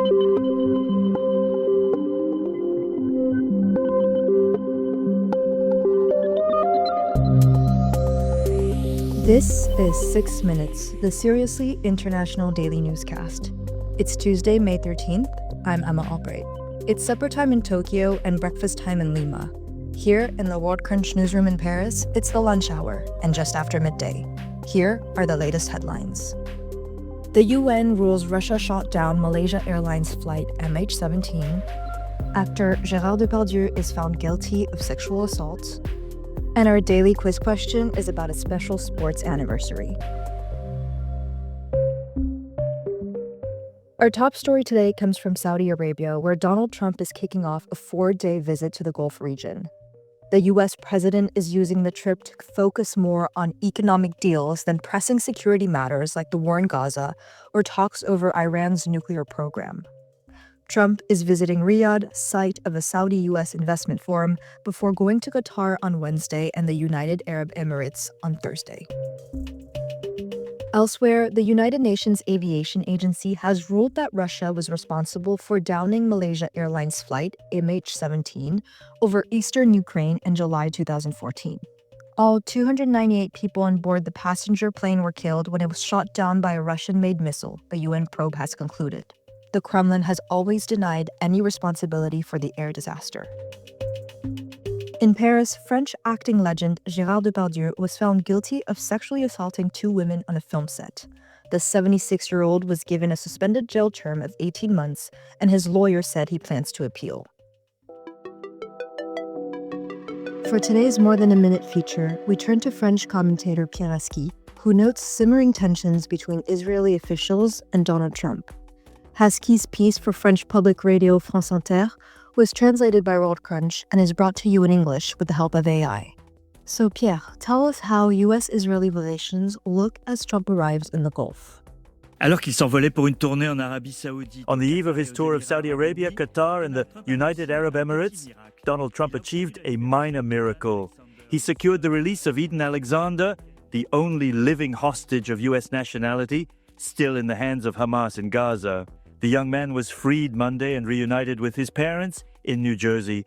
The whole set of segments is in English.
This is 6 Minutes, the seriously international daily newscast. It's Tuesday, May 13th. I'm Emma Albright. It's supper time in Tokyo and breakfast time in Lima. Here in the World Crunch newsroom in Paris, it's the lunch hour and just after midday. Here are the latest headlines. The UN rules Russia shot down Malaysia Airlines flight MH17. Actor Gérard Depardieu is found guilty of sexual assault. And our daily quiz question is about a special sports anniversary. Our top story today comes from Saudi Arabia, where Donald Trump is kicking off a 4-day visit to the Gulf region. The U.S. president is using the trip to focus more on economic deals than pressing security matters like the war in Gaza or talks over Iran's nuclear program. Trump is visiting Riyadh, site of a Saudi-U.S. investment forum, before going to Qatar on Wednesday and the United Arab Emirates on Thursday. Elsewhere, the United Nations Aviation Agency has ruled that Russia was responsible for downing Malaysia Airlines flight MH17 over eastern Ukraine in July 2014. All 298 people on board the passenger plane were killed when it was shot down by a Russian-made missile, a UN probe has concluded. The Kremlin has always denied any responsibility for the air disaster. In Paris, French acting legend Gérard Depardieu was found guilty of sexually assaulting 2 women on a film set. The 76-year-old was given a suspended jail term of 18 months, and his lawyer said he plans to appeal. For today's More Than a Minute feature, we turn to French commentator Pierre Haski, who notes simmering tensions between Israeli officials and Donald Trump. Haski's piece for French public radio FranceInter was translated by World Crunch and is brought to you in English with the help of AI. So Pierre, tell us how U.S. Israeli relations look as Trump arrives in the Gulf. Alors qu'il s'envolait pour une tournée en Arabie Saoudite. On the eve of his tour of Saudi Arabia, Qatar, and the United Arab Emirates, Donald Trump achieved a minor miracle. He secured the release of Eden Alexander, the only living hostage of U.S. nationality, still in the hands of Hamas in Gaza. The young man was freed Monday and reunited with his parents in New Jersey.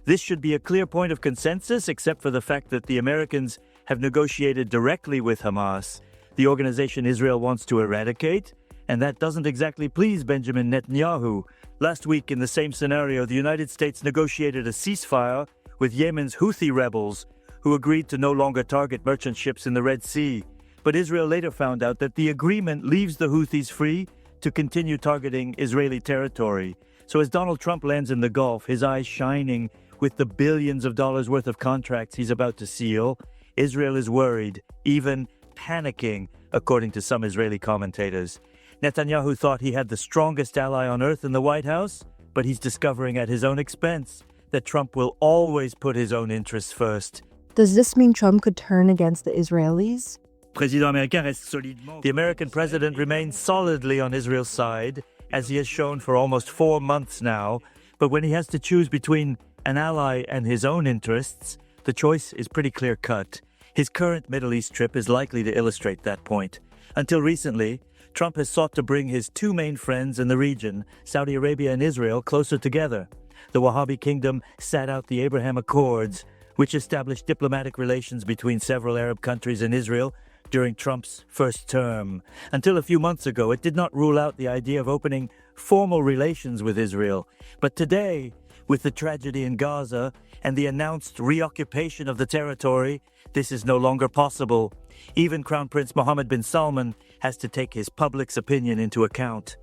This should be a clear point of consensus, except for the fact that the Americans have negotiated directly with Hamas, the organization Israel wants to eradicate, and that doesn't exactly please Benjamin Netanyahu. Last week, in the same scenario, the United States negotiated a ceasefire with Yemen's Houthi rebels, who agreed to no longer target merchant ships in the Red Sea. But Israel later found out that the agreement leaves the Houthis free to continue targeting Israeli territory. So as Donald Trump lands in the Gulf, his eyes shining with the billions of dollars worth of contracts he's about to seal, Israel is worried, even panicking, according to some Israeli commentators. Netanyahu thought he had the strongest ally on earth in the White House, but he's discovering at his own expense that Trump will always put his own interests first. Does this mean Trump could turn against the Israelis? The American president remains solidly on Israel's side, as he has shown for almost 4 months now. But when he has to choose between an ally and his own interests, the choice is pretty clear-cut. His current Middle East trip is likely to illustrate that point. Until recently, Trump has sought to bring his 2 main friends in the region, Saudi Arabia and Israel, closer together. The Wahhabi kingdom sat out the Abraham Accords, which established diplomatic relations between several Arab countries and Israel during Trump's first term. Until a few months ago, it did not rule out the idea of opening formal relations with Israel. But today, with the tragedy in Gaza and the announced reoccupation of the territory, this is no longer possible. Even Crown Prince Mohammed bin Salman has to take his public's opinion into account.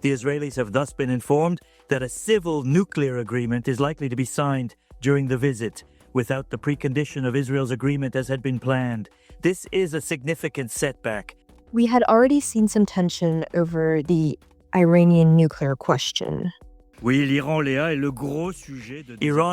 The Israelis have thus been informed that a civil nuclear agreement is likely to be signed during the visit, without the precondition of Israel's agreement as had been planned. This is a significant setback. We had already seen some tension over the Iranian nuclear question. Iran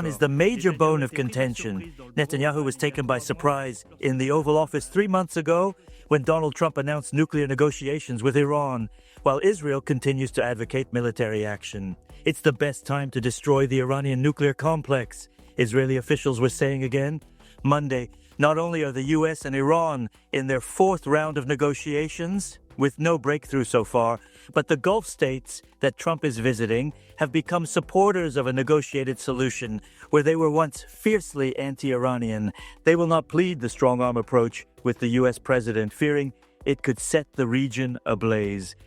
is the major bone of contention. Netanyahu was taken by surprise in the Oval Office 3 months ago when Donald Trump announced nuclear negotiations with Iran, while Israel continues to advocate military action. It's the best time to destroy the Iranian nuclear complex, Israeli officials were saying again. Monday, Not only are the U.S. and Iran in their fourth round of negotiations, with no breakthrough so far, but the Gulf states that Trump is visiting have become supporters of a negotiated solution where they were once fiercely anti-Iranian. They will not plead the strong-arm approach with the U.S. president, fearing it could set the region ablaze.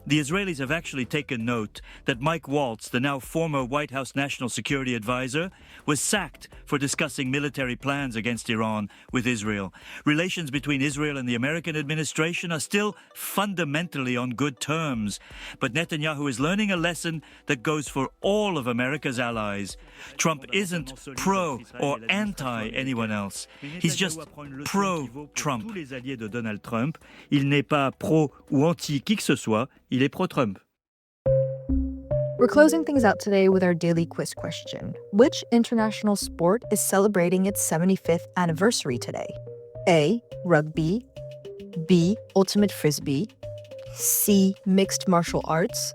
The Israelis have actually taken note that Mike Waltz, the now former White House National Security Advisor, was sacked for discussing military plans against Iran with Israel. Relations between Israel and the American administration are still fundamentally on good terms. But Netanyahu is learning a lesson that goes for all of America's allies. Trump isn't pro or anti anyone else. He's just pro-Trump. Il n'est pas pro ou anti qui que ce soit. Il est pro-Trump. We're closing things out today with our daily quiz question. Which international sport is celebrating its 75th anniversary today? A. Rugby. B. Ultimate Frisbee. C. Mixed martial arts.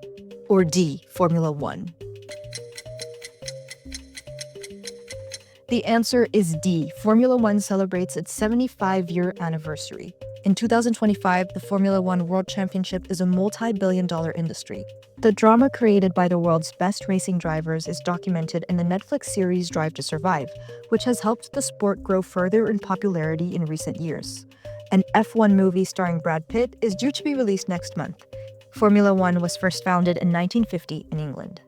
Or D. Formula One. The answer is D. Formula One celebrates its 75-year anniversary. In 2025, the Formula One World Championship is a multi-billion-dollar industry. The drama created by the world's best racing drivers is documented in the Netflix series Drive to Survive, which has helped the sport grow further in popularity in recent years. An F1 movie starring Brad Pitt is due to be released next month. Formula One was first founded in 1950 in England.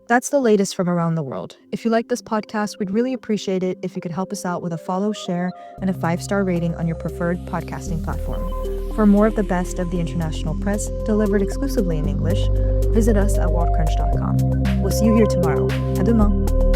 That's the latest from around the world. If you like this podcast, we'd really appreciate it if you could help us out with a follow, share, and a 5-star rating on your preferred podcasting platform. For more of the best of the international press, delivered exclusively in English, visit us at worldcrunch.com. We'll see you here tomorrow. À demain.